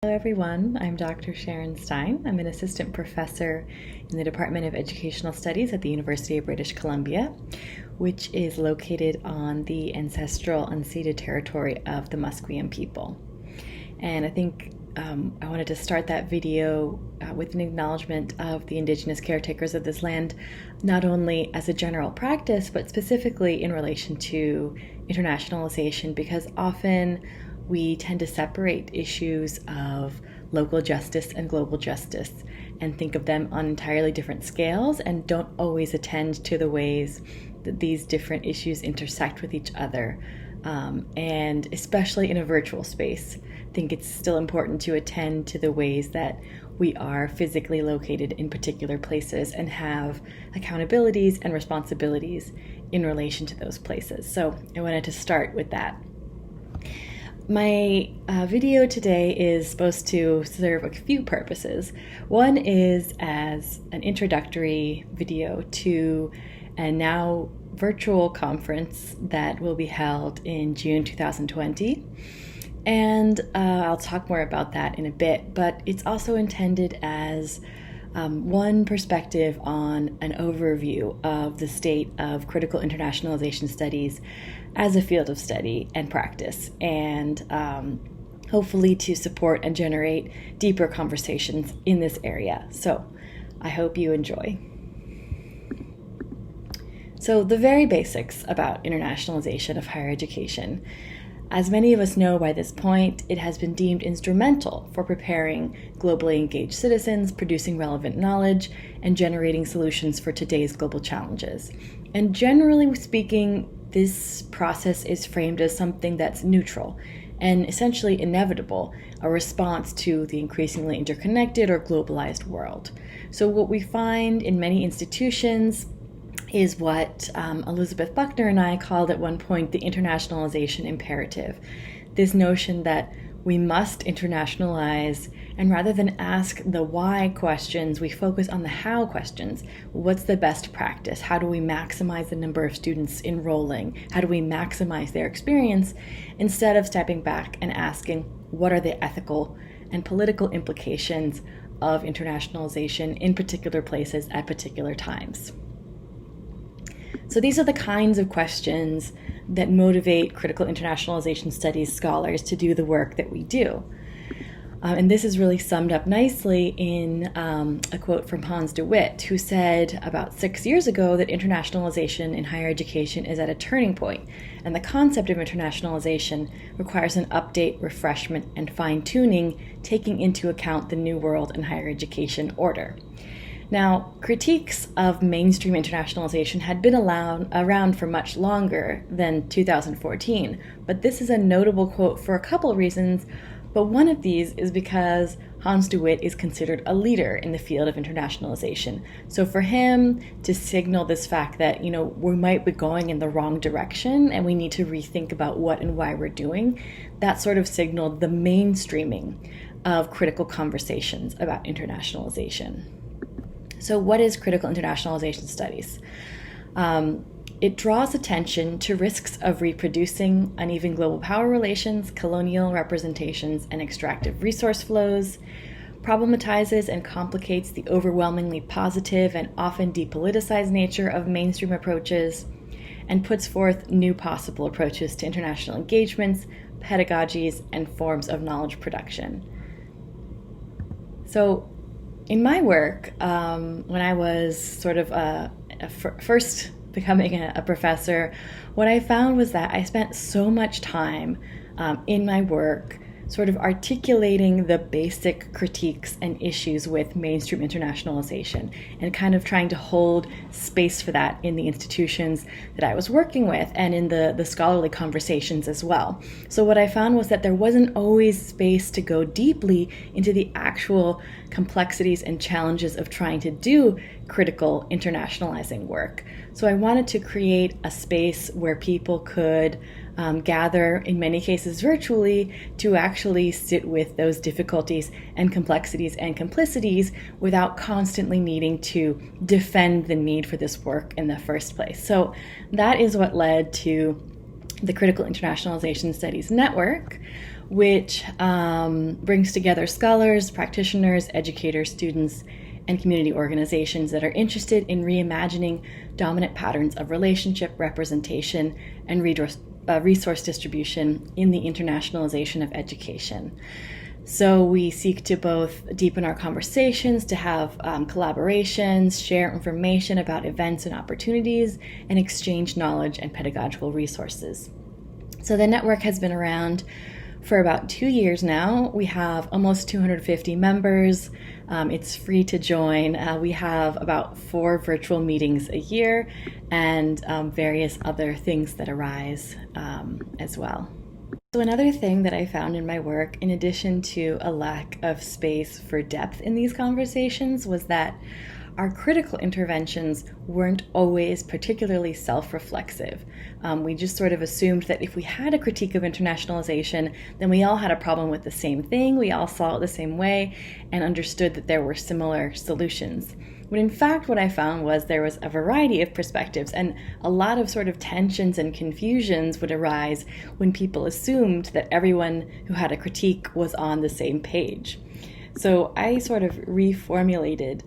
Hello everyone, I'm Dr. Sharon Stein. I'm an assistant professor in the Department of Educational Studies at the University of British Columbia, which is located on the ancestral unceded territory of the Musqueam people. And I think I wanted to start that video with an acknowledgement of the Indigenous caretakers of this land, not only as a general practice, but specifically in relation to internationalization, because often we tend to separate issues of local justice and global justice and think of them on entirely different scales and don't always attend to the ways that these different issues intersect with each other. And especially in a virtual space, I think it's still important to attend to the ways that we are physically located in particular places and have accountabilities and responsibilities in relation to those places. So I wanted to start with that. My video today is supposed to serve a few purposes. One is as an introductory video to a now virtual conference that will be held in June 2020. And I'll talk more about that in a bit, but it's also intended as one perspective on an overview of the state of critical internationalization studies as a field of study and practice, and hopefully to support and generate deeper conversations in this area. So I hope you enjoy. So the very basics about internationalization of higher education. As many of us know by this point, it has been deemed instrumental for preparing globally engaged citizens, producing relevant knowledge, and generating solutions for today's global challenges. And generally speaking, this process is framed as something that's neutral and essentially inevitable, a response to the increasingly interconnected or globalized world. So what we find in many institutions is what Elizabeth Buckner and I called at one point the internationalization imperative. This notion that we must internationalize, and rather than ask the why questions, we focus on the how questions. What's the best practice? How do we maximize the number of students enrolling? How do we maximize their experience? Instead of stepping back and asking, what are the ethical and political implications of internationalization in particular places at particular times? So these are the kinds of questions that motivate critical internationalization studies scholars to do the work that we do. And this is really summed up nicely in a quote from Hans de Wit, who said about 6 years ago that internationalization in higher education is at a turning point, and the concept of internationalization requires an update, refreshment, and fine-tuning, taking into account the new world and higher education order. Now, critiques of mainstream internationalization had been around for much longer than 2014, but this is a notable quote for a couple reasons, but one of these is because Hans de Wit is considered a leader in the field of internationalization. So for him to signal this fact that, we might be going in the wrong direction and we need to rethink about what and why we're doing, that sort of signaled the mainstreaming of critical conversations about internationalization. So what is critical internationalization studies? It draws attention to risks of reproducing uneven global power relations, colonial representations, and extractive resource flows, problematizes and complicates the overwhelmingly positive and often depoliticized nature of mainstream approaches, and puts forth new possible approaches to international engagements, pedagogies, and forms of knowledge production. So in my work, when I was sort of first becoming a professor, what I found was that I spent so much time in my work sort of articulating the basic critiques and issues with mainstream internationalization and kind of trying to hold space for that in the institutions that I was working with and in the scholarly conversations as well. So what I found was that there wasn't always space to go deeply into the actual complexities and challenges of trying to do critical internationalizing work. So I wanted to create a space where people could gather, in many cases virtually, to actually sit with those difficulties and complexities and complicities without constantly needing to defend the need for this work in the first place. So that is what led to the Critical Internationalization Studies Network, which brings together scholars, practitioners, educators, students, and community organizations that are interested in reimagining dominant patterns of relationship, representation, and resource distribution in the internationalization of education. So we seek to both deepen our conversations, to have collaborations, share information about events and opportunities, and exchange knowledge and pedagogical resources. So the network has been around for about 2 years now. We have almost 250 members. It's free to join. We have about 4 virtual meetings a year and various other things that arise as well. So another thing that I found in my work, in addition to a lack of space for depth in these conversations, was that our critical interventions weren't always particularly self-reflexive. We just sort of assumed that if we had a critique of internationalization, then we all had a problem with the same thing, we all saw it the same way, and understood that there were similar solutions. When in fact what I found was there was a variety of perspectives, and a lot of sort of tensions and confusions would arise when people assumed that everyone who had a critique was on the same page. So I sort of reformulated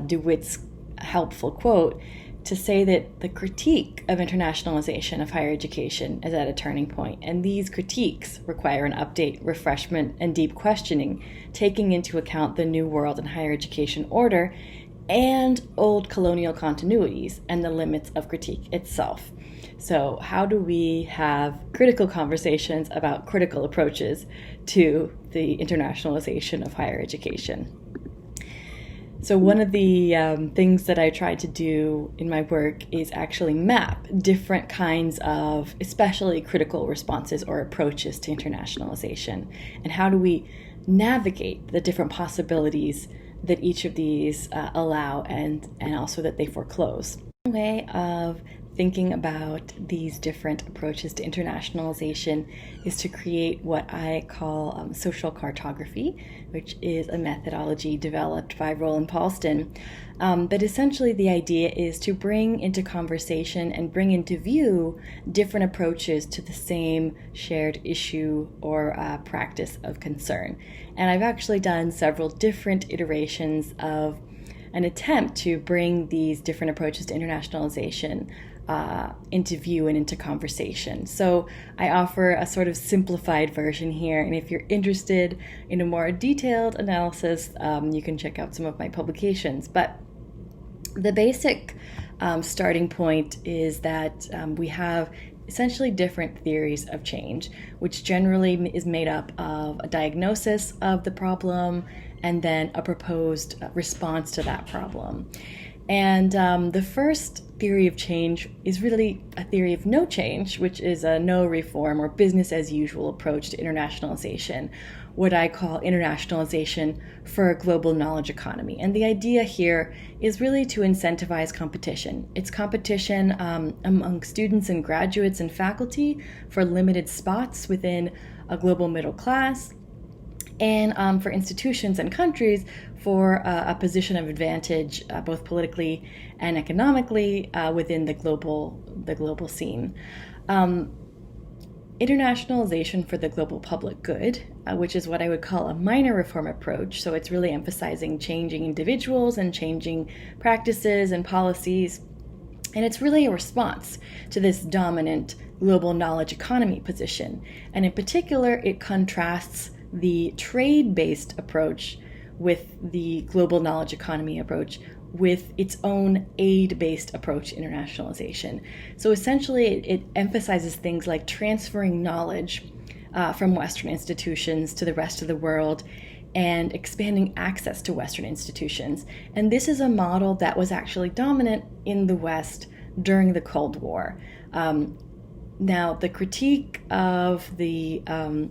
DeWitt's helpful quote to say that the critique of internationalization of higher education is at a turning point, and these critiques require an update, refreshment, and deep questioning, taking into account the new world and higher education order and old colonial continuities and the limits of critique itself. So how do we have critical conversations about critical approaches to the internationalization of higher education? So one of the things that I tried to do in my work is actually map different kinds of especially critical responses or approaches to internationalization, and how do we navigate the different possibilities that each of these allow and also that they foreclose. One way of thinking about these different approaches to internationalization is to create what I call social cartography, which is a methodology developed by Roland Paulston. But essentially the idea is to bring into conversation and bring into view different approaches to the same shared issue or practice of concern. And I've actually done several different iterations of an attempt to bring these different approaches to internationalization into view and into conversation. So I offer a sort of simplified version here, and if you're interested in a more detailed analysis, you can check out some of my publications. But the basic starting point is that we have essentially different theories of change, which generally is made up of a diagnosis of the problem and then a proposed response to that problem. And the first theory of change is really a theory of no change, which is a no reform or business as usual approach to internationalization, what I call internationalization for a global knowledge economy. And the idea here is really to incentivize competition. It's competition among students and graduates and faculty for limited spots within a global middle class, and for institutions and countries for a position of advantage, both politically and economically, within the global scene. Internationalization for the global public good, which is what I would call a minor reform approach. So it's really emphasizing changing individuals and changing practices and policies. And it's really a response to this dominant global knowledge economy position. And in particular, it contrasts the trade-based approach with the global knowledge economy approach with its own aid-based approach to internationalization. So essentially, it emphasizes things like transferring knowledge from Western institutions to the rest of the world and expanding access to Western institutions. And this is a model that was actually dominant in the West during the Cold War. Now, the critique of the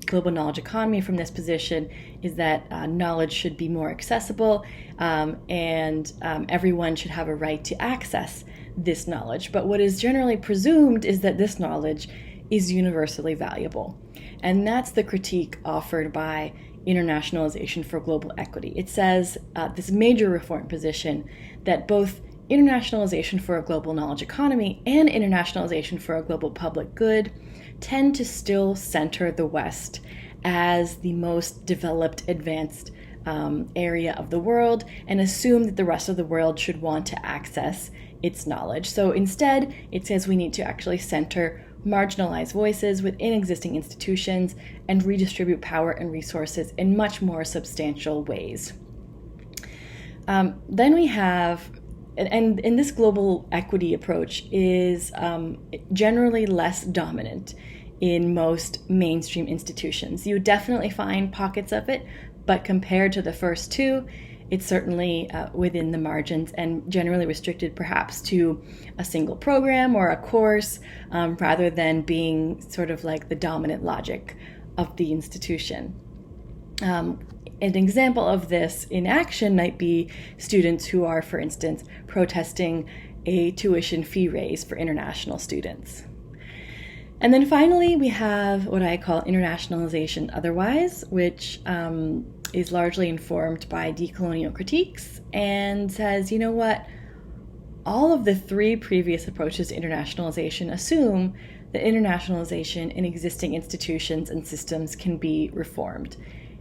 global knowledge economy from this position is that knowledge should be more accessible and everyone should have a right to access this knowledge. But what is generally presumed is that this knowledge is universally valuable. And that's the critique offered by Internationalization for Global Equity. It says this major reform position that both internationalization for a global knowledge economy and internationalization for a global public good tend to still center the West as the most developed, advanced area of the world and assume that the rest of the world should want to access its knowledge. So instead, it says we need to actually center marginalized voices within existing institutions and redistribute power and resources in much more substantial ways. Then we have, and this global equity approach is generally less dominant in most mainstream institutions. You definitely find pockets of it, but compared to the first two, it's certainly within the margins and generally restricted perhaps to a single program or a course rather than being sort of like the dominant logic of the institution. An example of this in action might be students who are, for instance, protesting a tuition fee raise for international students. And then finally, we have what I call internationalization otherwise, which is largely informed by decolonial critiques and says, you know what, all of the three previous approaches to internationalization assume that internationalization in existing institutions and systems can be reformed.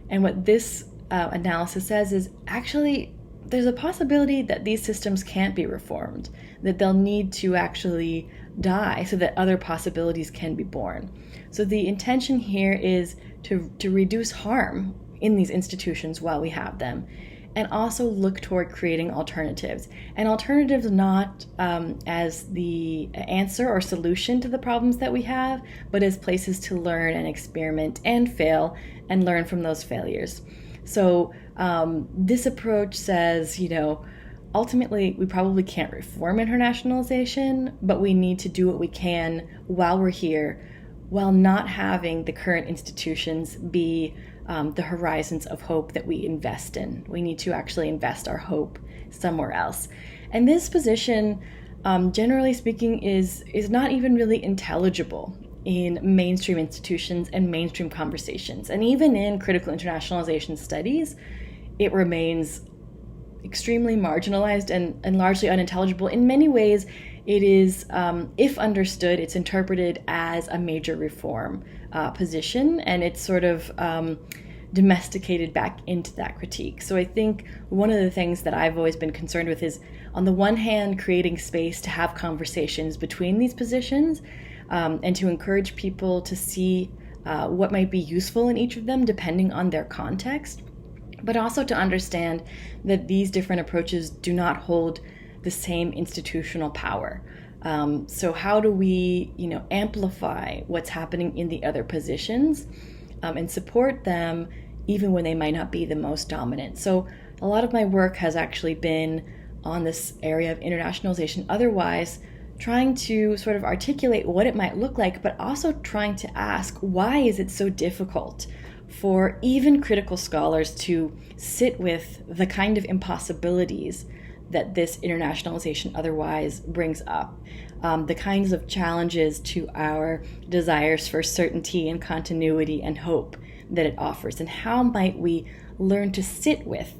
And what this analysis says is actually there's a possibility that these systems can't be reformed, that they'll need to actually die so that other possibilities can be born. So the intention here is to reduce harm in these institutions while we have them, and also look toward creating alternatives. And alternatives not as the answer or solution to the problems that we have, but as places to learn and experiment and fail and learn from those failures. So this approach says, ultimately we probably can't reform internationalization, but we need to do what we can while we're here, while not having the current institutions be the horizons of hope that we invest in. We need to actually invest our hope somewhere else. And this position, generally speaking, is not even really intelligible in mainstream institutions and mainstream conversations. And even in critical internationalization studies, it remains extremely marginalized and largely unintelligible. In many ways, it is, if understood, it's interpreted as a major reform position, and it's sort of domesticated back into that critique. So I think one of the things that I've always been concerned with is, on the one hand, creating space to have conversations between these positions and to encourage people to see what might be useful in each of them depending on their context, but also to understand that these different approaches do not hold the same institutional power. So how do we, amplify what's happening in the other positions and support them even when they might not be the most dominant? So a lot of my work has actually been on this area of internationalization otherwise, trying to sort of articulate what it might look like, but also trying to ask, why is it so difficult for even critical scholars to sit with the kind of impossibilities that this internationalization otherwise brings up, the kinds of challenges to our desires for certainty and continuity and hope that it offers, and how might we learn to sit with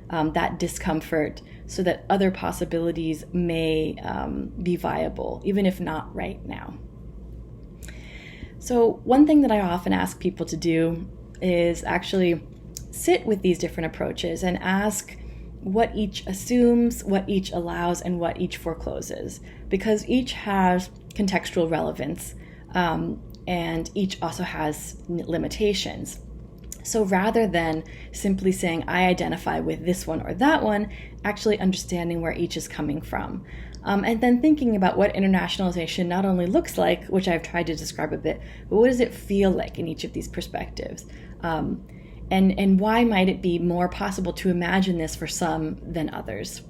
that discomfort so that other possibilities may be viable, even if not right now. So one thing that I often ask people to do is actually sit with these different approaches and ask what each assumes, what each allows, and what each forecloses, because each has contextual relevance and each also has limitations. So rather than simply saying, I identify with this one or that one, actually understanding where each is coming from. And then thinking about what internationalization not only looks like, which I've tried to describe a bit, but what does it feel like in each of these perspectives? And why might it be more possible to imagine this for some than others?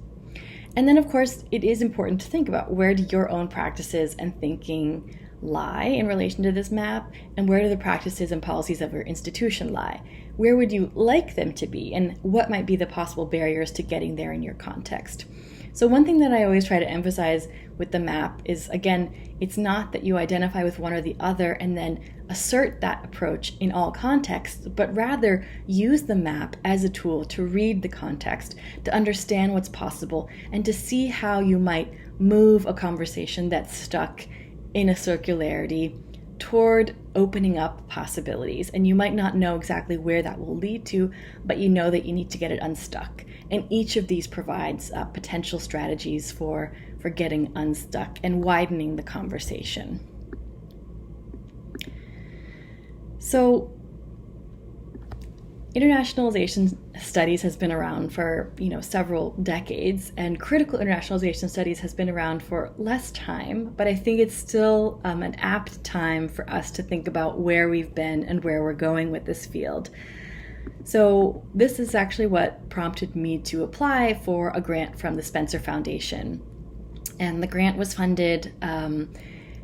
And then, of course, it is important to think about, where do your own practices and thinking lie in relation to this map, and where do the practices and policies of your institution lie? Where would you like them to be, and what might be the possible barriers to getting there in your context? So one thing that I always try to emphasize with the map is, again, it's not that you identify with one or the other and then assert that approach in all contexts, but rather use the map as a tool to read the context, to understand what's possible, and to see how you might move a conversation that's stuck in a circularity toward opening up possibilities. And you might not know exactly where that will lead to, but you know that you need to get it unstuck. And each of these provides potential strategies for getting unstuck and widening the conversation. So internationalization studies has been around for several decades, and critical internationalization studies has been around for less time, but I think it's still an apt time for us to think about where we've been and where we're going with this field. So this is actually what prompted me to apply for a grant from the Spencer Foundation, and the grant was funded.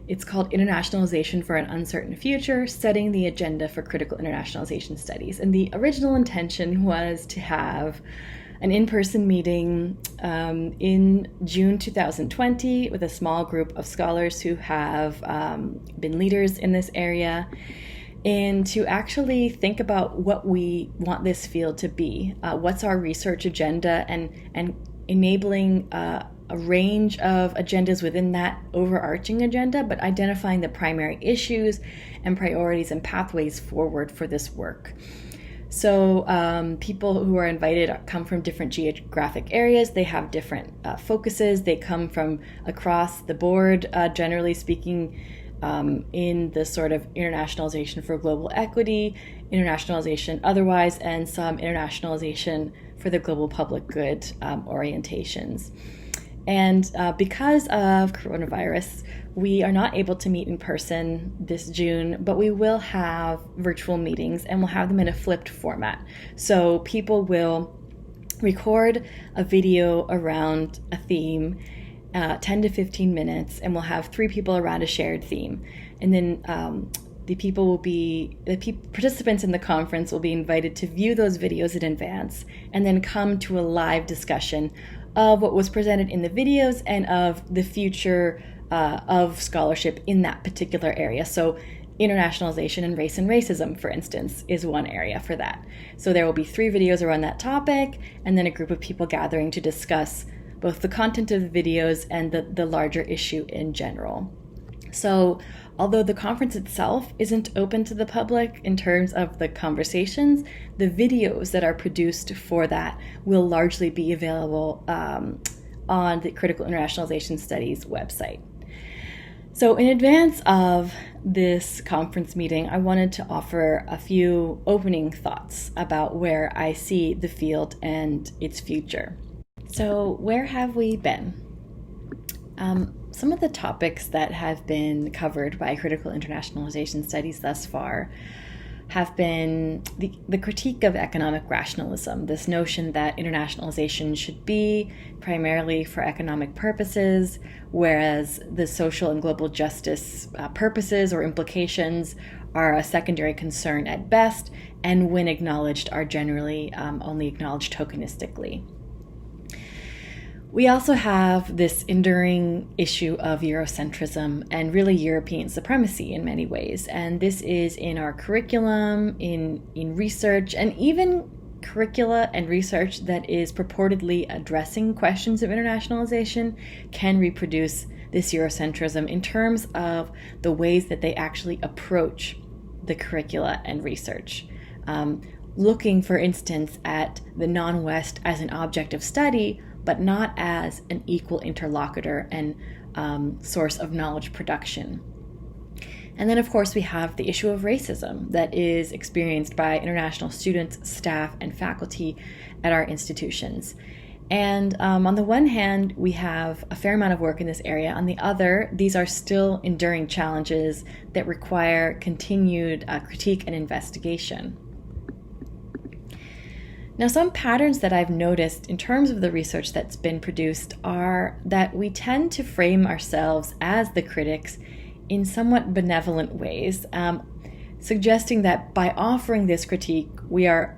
It's called Internationalization for an Uncertain Future, Setting the Agenda for Critical Internationalization Studies. And the original intention was to have an in-person meeting in June 2020 with a small group of scholars who have been leaders in this area, and to actually think about what we want this field to be. What's our research agenda, and enabling a range of agendas within that overarching agenda, but identifying the primary issues and priorities and pathways forward for this work. So people who are invited come from different geographic areas. They have different focuses. They come from across the board, generally speaking, in the sort of internationalization for global equity, internationalization otherwise, and some internationalization for the global public good orientations. And because of coronavirus, we are not able to meet in person this June, but we will have virtual meetings, and we'll have them in a flipped format. So people will record a video around a theme, 10 to 15 minutes, and we'll have 3 people around a shared theme. And then the participants in the conference will be invited to view those videos in advance and then come to a live discussion of what was presented in the videos and of the future of scholarship in that particular area. So internationalization and racism, for instance, is one area for that. So there will be 3 videos around that topic, and then a group of people gathering to discuss both the content of the videos and the larger issue in general. So although the conference itself isn't open to the public in terms of the conversations, the videos that are produced for that will largely be available on the Critical Internationalization Studies website. So in advance of this conference meeting, I wanted to offer a few opening thoughts about where I see the field and its future. So where have we been? Some of the topics that have been covered by Critical Internationalization Studies thus far have been the critique of economic rationalism, this notion that internationalization should be primarily for economic purposes, whereas the social and global justice purposes or implications are a secondary concern at best, and when acknowledged are generally only acknowledged tokenistically. We also have this enduring issue of Eurocentrism and really European supremacy in many ways. And this is in our curriculum, in research, and even curricula and research that is purportedly addressing questions of internationalization can reproduce this Eurocentrism in terms of the ways that they actually approach the curricula and research. Looking, for instance, at the non-West as an object of study, but not as an equal interlocutor and source of knowledge production. And then, of course, we have the issue of racism that is experienced by international students, staff, and faculty at our institutions. And on the one hand, we have a fair amount of work in this area. On the other, these are still enduring challenges that require continued critique and investigation. Now, some patterns that I've noticed in terms of the research that's been produced are that we tend to frame ourselves as the critics in somewhat benevolent ways, suggesting that by offering this critique, we are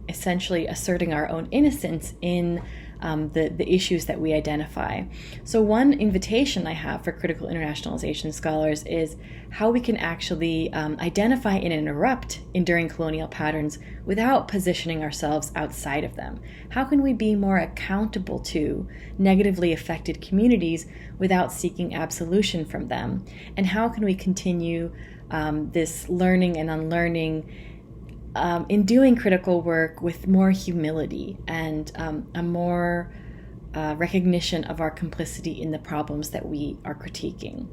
essentially asserting our own innocence in the issues that we identify. So one invitation I have for critical internationalization scholars is how we can actually identify and interrupt enduring colonial patterns without positioning ourselves outside of them. How can we be more accountable to negatively affected communities without seeking absolution from them? And how can we continue this learning and unlearning in doing critical work with more humility and a more recognition of our complicity in the problems that we are critiquing.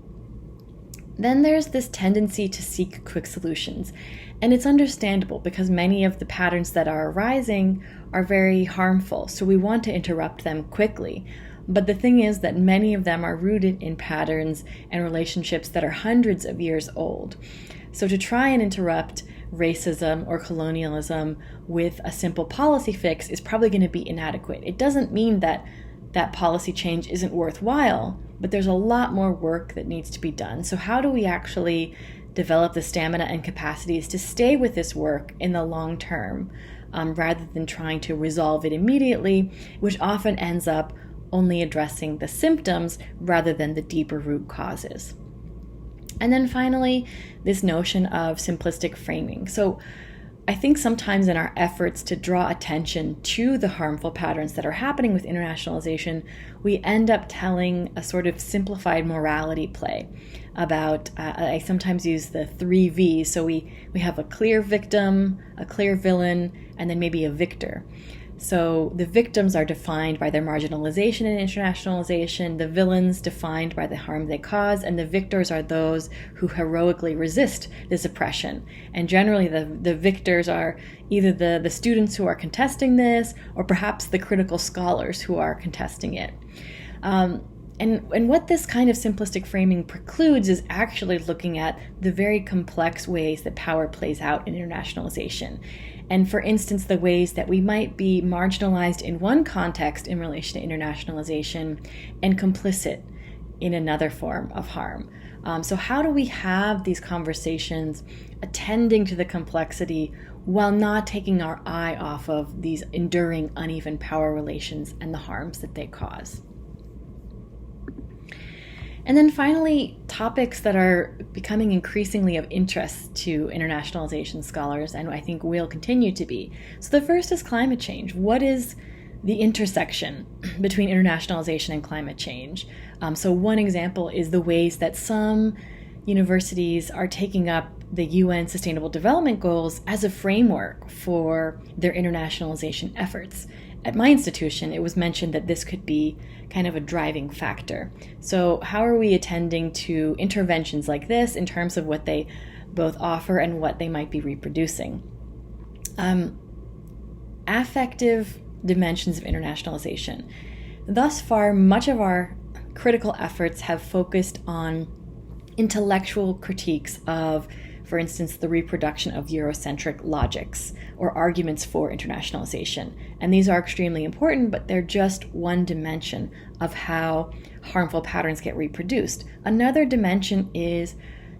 Then there's this tendency to seek quick solutions. And it's understandable because many of the patterns that are arising are very harmful. So we want to interrupt them quickly. But the thing is that many of them are rooted in patterns and relationships that are hundreds of years old. So to try and interrupt racism or colonialism with a simple policy fix is probably going to be inadequate. It doesn't mean that that policy change isn't worthwhile, but there's a lot more work that needs to be done. So how do we actually develop the stamina and capacities to stay with this work in the long term, rather than trying to resolve it immediately, which often ends up only addressing the symptoms rather than the deeper root causes. And then finally, this notion of simplistic framing. So I think sometimes in our efforts to draw attention to the harmful patterns that are happening with internationalization, we end up telling a sort of simplified morality play about, I sometimes use the 3 V's. So we have a clear victim, a clear villain, and then maybe a victor. So the victims are defined by their marginalization and internationalization, the villains defined by the harm they cause, and the victors are those who heroically resist this oppression. And generally the victors are either the students who are contesting this, or perhaps the critical scholars who are contesting it. And what this kind of simplistic framing precludes is actually looking at the very complex ways that power plays out in internationalization. And for instance, the ways that we might be marginalized in one context in relation to internationalization and complicit in another form of harm. So how do we have these conversations attending to the complexity while not taking our eye off of these enduring uneven power relations and the harms that they cause? And then finally, topics that are becoming increasingly of interest to internationalization scholars, and I think will continue to be. So the first is climate change. What is the intersection between internationalization and climate change? So one example is the ways that some universities are taking up the UN Sustainable Development Goals as a framework for their internationalization efforts. At my institution, it was mentioned that this could be kind of a driving factor. So how are we attending to interventions like this in terms of what they both offer and what they might be reproducing? Affective dimensions of internationalization. Thus far, much of our critical efforts have focused on intellectual critiques of, for instance, the reproduction of Eurocentric logics or arguments for internationalization. And these are extremely important, but they're just one dimension of how harmful patterns get reproduced. Another dimension is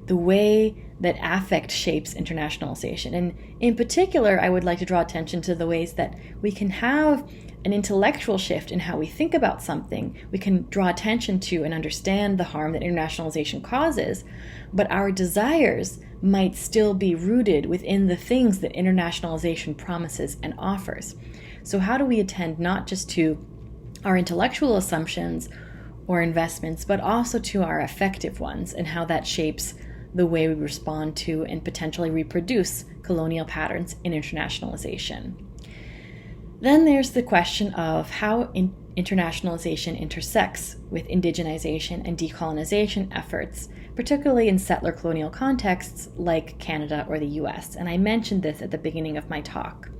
the way that affect shapes internationalization. And in particular, I would like to draw attention to the ways that we can have an intellectual shift in how we think about something. We can draw attention to and understand the harm that internationalization causes, but our desires might still be rooted within the things that internationalization promises and offers. So how do we attend not just to our intellectual assumptions or investments, but also to our affective ones and how that shapes the way we respond to and potentially reproduce colonial patterns in internationalization? Then there's the question of how internationalization intersects with indigenization and decolonization efforts, particularly in settler colonial contexts like Canada or the US. And I mentioned this at the beginning of my talk.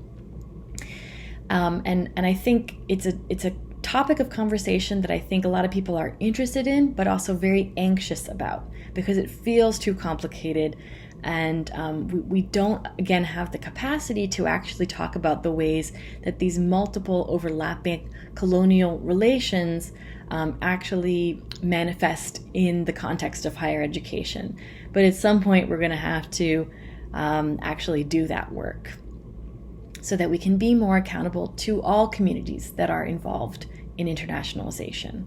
And I think it's a topic of conversation that I think a lot of people are interested in, but also very anxious about because it feels too complicated. And we don't, again, have the capacity to actually talk about the ways that these multiple overlapping colonial relations actually manifest in the context of higher education. But at some point, we're going to have to actually do that work so that we can be more accountable to all communities that are involved in internationalization.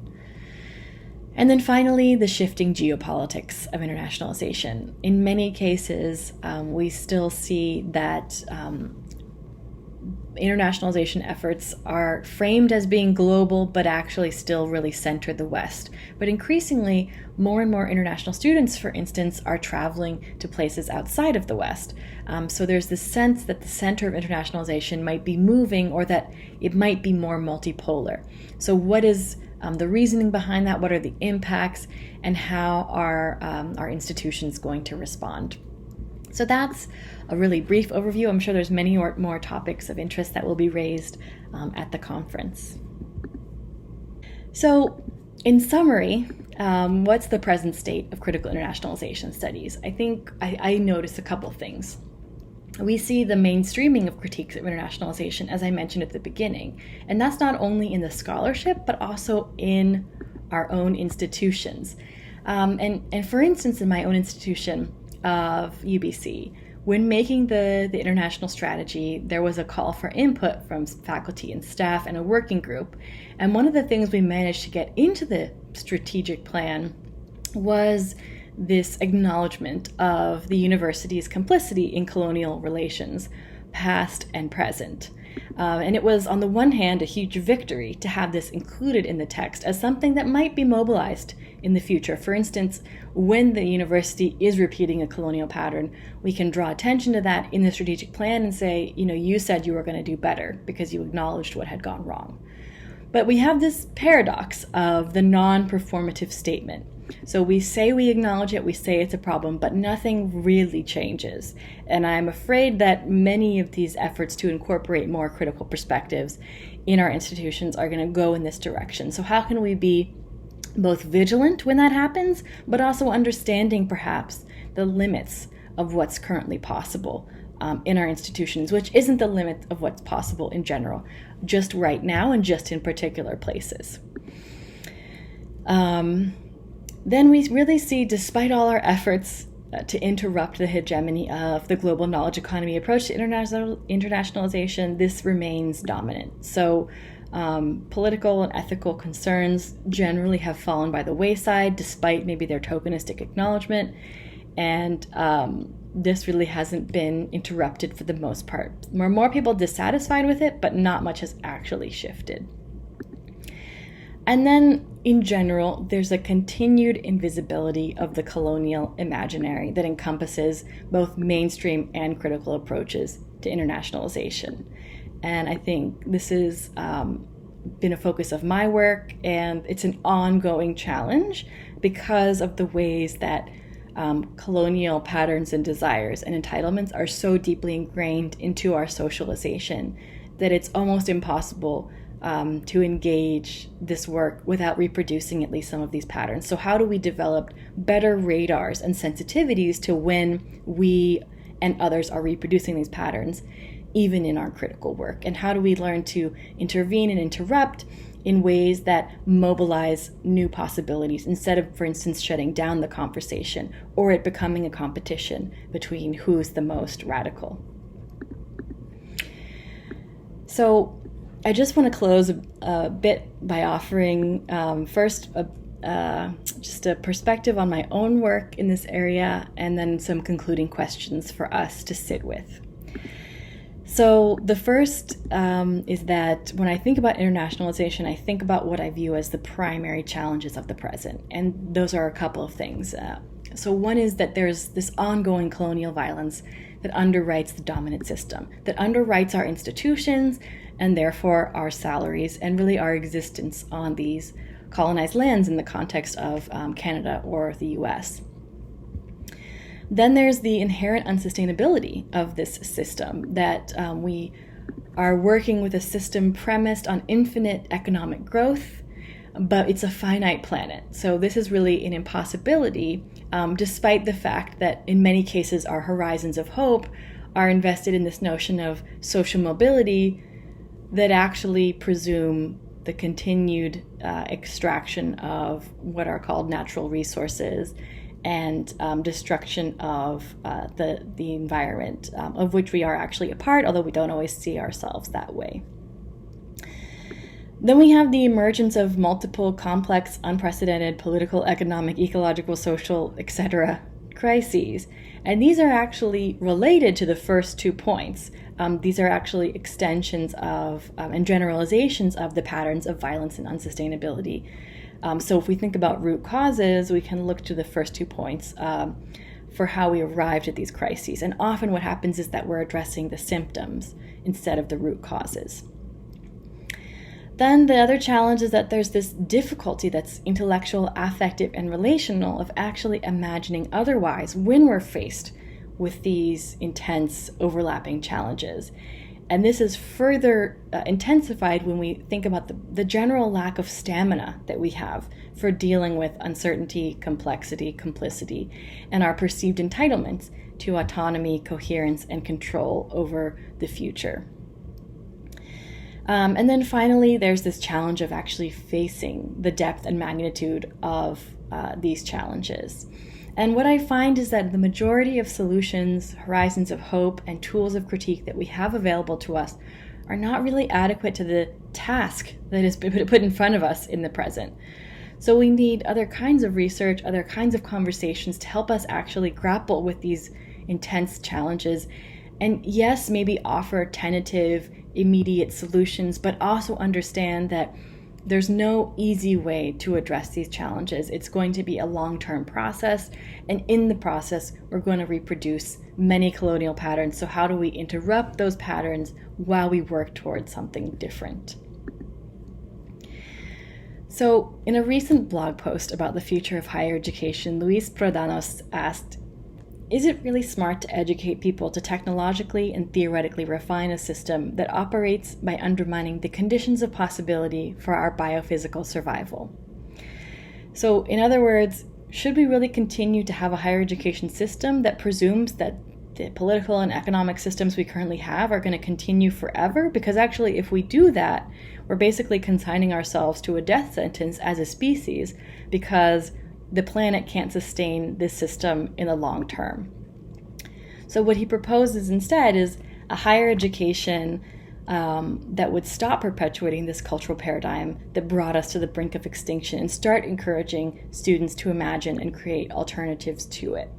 And then finally, the shifting geopolitics of internationalization. In many cases, we still see that internationalization efforts are framed as being global, but actually still really center the West. But increasingly, more and more international students, for instance, are traveling to places outside of the West. So there's this sense that the center of internationalization might be moving, or that it might be more multipolar. So what is the reasoning behind that? What are the impacts? And how are our institutions going to respond? So that's a really brief overview. I'm sure there's many more topics of interest that will be raised at the conference. So in summary, what's the present state of critical internationalization studies? I think I noticed a couple things. We see the mainstreaming of critiques of internationalization, as I mentioned at the beginning, and that's not only in the scholarship, but also in our own institutions. And for instance, in my own institution of UBC, when making the international strategy, there was a call for input from faculty and staff and a working group. And one of the things we managed to get into the strategic plan was this acknowledgement of the university's complicity in colonial relations, past and present. And it was, on the one hand, a huge victory to have this included in the text as something that might be mobilized in the future. For instance, when the university is repeating a colonial pattern, we can draw attention to that in the strategic plan and say, you said you were going to do better because you acknowledged what had gone wrong. But we have this paradox of the non-performative statement. So we say we acknowledge it, we say it's a problem, but nothing really changes. And I'm afraid that many of these efforts to incorporate more critical perspectives in our institutions are going to go in this direction. So how can we be both vigilant when that happens, but also understanding perhaps the limits of what's currently possible in our institutions, which isn't the limit of what's possible in general, just right now and just in particular places. Then we really see, despite all our efforts to interrupt the hegemony of the global knowledge economy approach to internationalization, this remains dominant. So political and ethical concerns generally have fallen by the wayside, despite maybe their tokenistic acknowledgement. And this really hasn't been interrupted for the most part. More people dissatisfied with it, but not much has actually shifted. And then, in general, there's a continued invisibility of the colonial imaginary that encompasses both mainstream and critical approaches to internationalization. And I think this has been a focus of my work, and it's an ongoing challenge because of the ways that colonial patterns and desires and entitlements are so deeply ingrained into our socialization that it's almost impossible to engage this work without reproducing at least some of these patterns. So how do we develop better radars and sensitivities to when we and others are reproducing these patterns, even in our critical work? And how do we learn to intervene and interrupt in ways that mobilize new possibilities instead of, for instance, shutting down the conversation or it becoming a competition between who's the most radical? So I just want to close a bit by offering first just a perspective on my own work in this area, and then some concluding questions for us to sit with. So the first is that when I think about internationalization, I think about what I view as the primary challenges of the present. And those are a couple of things. So one is that there's this ongoing colonial violence that underwrites the dominant system, that underwrites our institutions and therefore our salaries and really our existence on these colonized lands in the context of Canada or the US. Then there's the inherent unsustainability of this system, that we are working with a system premised on infinite economic growth, but it's a finite planet. So this is really an impossibility, despite the fact that in many cases our horizons of hope are invested in this notion of social mobility that actually presume the continued extraction of what are called natural resources and destruction of the environment, of which we are actually a part, although we don't always see ourselves that way. Then we have the emergence of multiple complex, unprecedented political, economic, ecological, social, etc. crises. And these are actually related to the first 2 points. These are actually extensions of and generalizations of the patterns of violence and unsustainability. So if we think about root causes, we can look to the first 2 points for how we arrived at these crises. And often what happens is that we're addressing the symptoms instead of the root causes. Then the other challenge is that there's this difficulty that's intellectual, affective, and relational of actually imagining otherwise when we're faced with these intense overlapping challenges. And this is further intensified when we think about the general lack of stamina that we have for dealing with uncertainty, complexity, complicity, and our perceived entitlements to autonomy, coherence, and control over the future. And then finally, there's this challenge of actually facing the depth and magnitude of these challenges. And what I find is that the majority of solutions, horizons of hope, and tools of critique that we have available to us are not really adequate to the task that has been put in front of us in the present. So we need other kinds of research, other kinds of conversations to help us actually grapple with these intense challenges. And yes, maybe offer tentative, immediate solutions, but also understand that there's no easy way to address these challenges. It's going to be a long-term process, and in the process, we're going to reproduce many colonial patterns. So how do we interrupt those patterns while we work towards something different? So in a recent blog post about the future of higher education, Luis Prodanos asked, is it really smart to educate people to technologically and theoretically refine a system that operates by undermining the conditions of possibility for our biophysical survival? So, in other words, should we really continue to have a higher education system that presumes that the political and economic systems we currently have are going to continue forever? Because actually, if we do that, we're basically consigning ourselves to a death sentence as a species, because the planet can't sustain this system in the long term. So what he proposes instead is a higher education that would stop perpetuating this cultural paradigm that brought us to the brink of extinction and start encouraging students to imagine and create alternatives to it.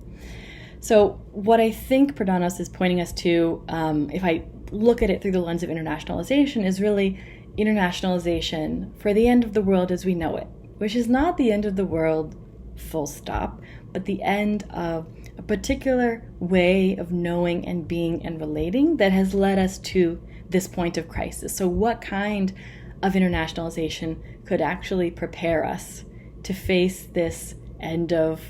So what I think Prodanos is pointing us to, if I look at it through the lens of internationalization, is really internationalization for the end of the world as we know it, which is not the end of the world full stop, but the end of a particular way of knowing and being and relating that has led us to this point of crisis. So what kind of internationalization could actually prepare us to face this end of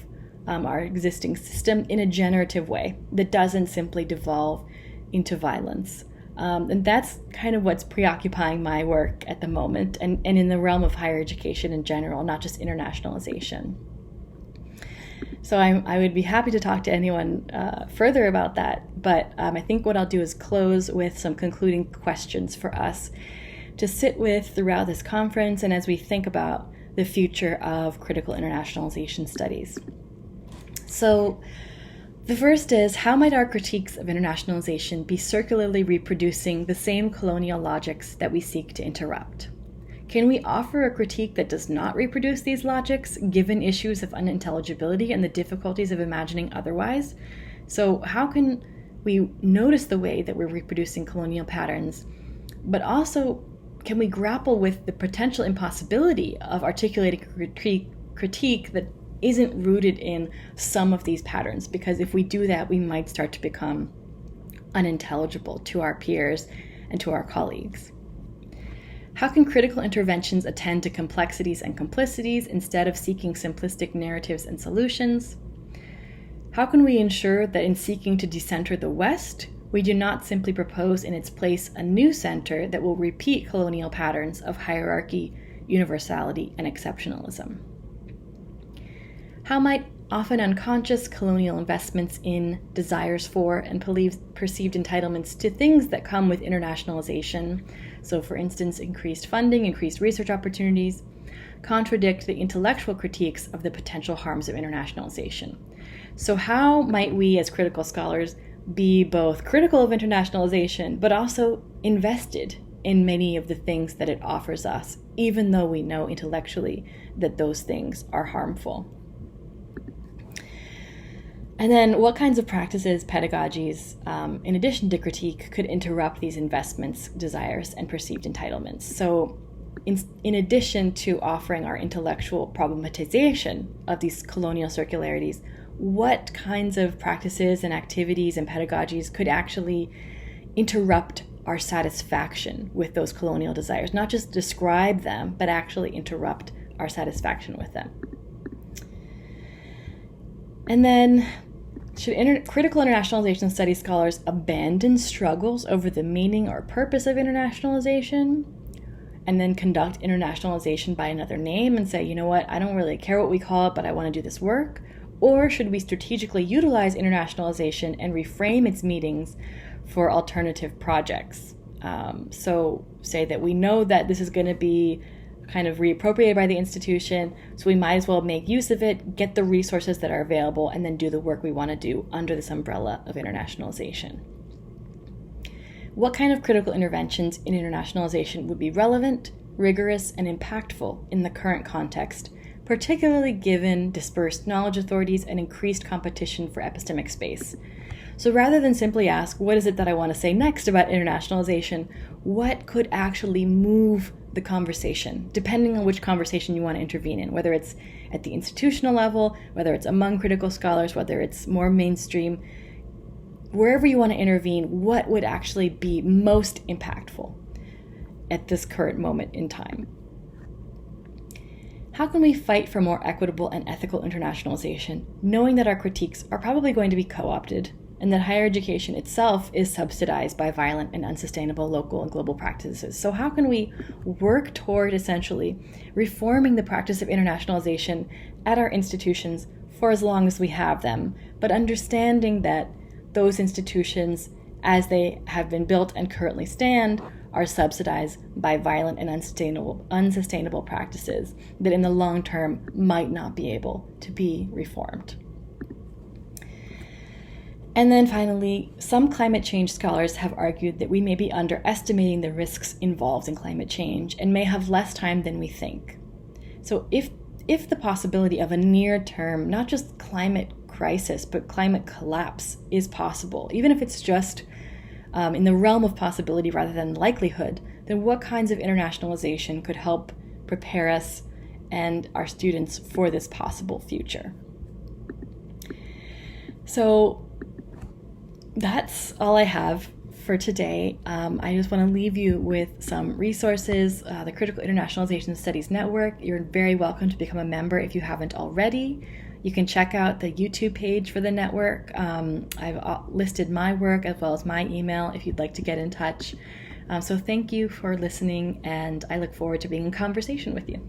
our existing system in a generative way that doesn't simply devolve into violence? And that's kind of what's preoccupying my work at the moment, and in the realm of higher education in general, not just internationalization. So I would be happy to talk to anyone further about that, but I think what I'll do is close with some concluding questions for us to sit with throughout this conference and as we think about the future of critical internationalization studies. So the first is, how might our critiques of internationalization be circularly reproducing the same colonial logics that we seek to interrupt? Can we offer a critique that does not reproduce these logics, given issues of unintelligibility and the difficulties of imagining otherwise? So how can we notice the way that we're reproducing colonial patterns, but also can we grapple with the potential impossibility of articulating critique that isn't rooted in some of these patterns? Because if we do that, we might start to become unintelligible to our peers and to our colleagues. How can critical interventions attend to complexities and complicities instead of seeking simplistic narratives and solutions? How can we ensure that in seeking to decenter the West, we do not simply propose in its place a new center that will repeat colonial patterns of hierarchy, universality, and exceptionalism? How might often unconscious colonial investments in desires for and perceived entitlements to things that come with internationalization, so for instance increased funding, increased research opportunities, contradict the intellectual critiques of the potential harms of internationalization? So how might we as critical scholars be both critical of internationalization but also invested in many of the things that it offers us, even though we know intellectually that those things are harmful? And then what kinds of practices, pedagogies, in addition to critique, could interrupt these investments, desires, and perceived entitlements? So in addition to offering our intellectual problematization of these colonial circularities, what kinds of practices and activities and pedagogies could actually interrupt our satisfaction with those colonial desires? Not just describe them, but actually interrupt our satisfaction with them. And then, should critical internationalization studies scholars abandon struggles over the meaning or purpose of internationalization and then conduct internationalization by another name and say, you know what, I don't really care what we call it, but I want to do this work? Or should we strategically utilize internationalization and reframe its meanings for alternative projects? So say that we know that this is going to be kind of reappropriated by the institution, so we might as well make use of it, get the resources that are available, and then do the work we want to do under this umbrella of internationalization. What kind of critical interventions in internationalization would be relevant, rigorous, and impactful in the current context, particularly given dispersed knowledge authorities and increased competition for epistemic space? So rather than simply ask, what is it that I want to say next about internationalization, what could actually move the conversation, depending on which conversation you want to intervene in, whether it's at the institutional level, whether it's among critical scholars, whether it's more mainstream, wherever you want to intervene, what would actually be most impactful at this current moment in time? How can we fight for more equitable and ethical internationalization, knowing that our critiques are probably going to be co-opted and that higher education itself is subsidized by violent and unsustainable local and global practices? So how can we work toward essentially reforming the practice of internationalization at our institutions for as long as we have them, but understanding that those institutions, as they have been built and currently stand, are subsidized by violent and unsustainable practices that in the long term might not be able to be reformed? And then finally, some climate change scholars have argued that we may be underestimating the risks involved in climate change and may have less time than we think. So if the possibility of a near-term, not just climate crisis, but climate collapse is possible, even if it's just in the realm of possibility rather than likelihood, then what kinds of internationalization could help prepare us and our students for this possible future? So that's all I have for today. I just want to leave you with some resources. The Critical Internationalization Studies Network, you're very welcome to become a member if you haven't already. You can check out the YouTube page for the network. I've listed my work as well as my email if you'd like to get in touch. So thank you for listening, and I look forward to being in conversation with you.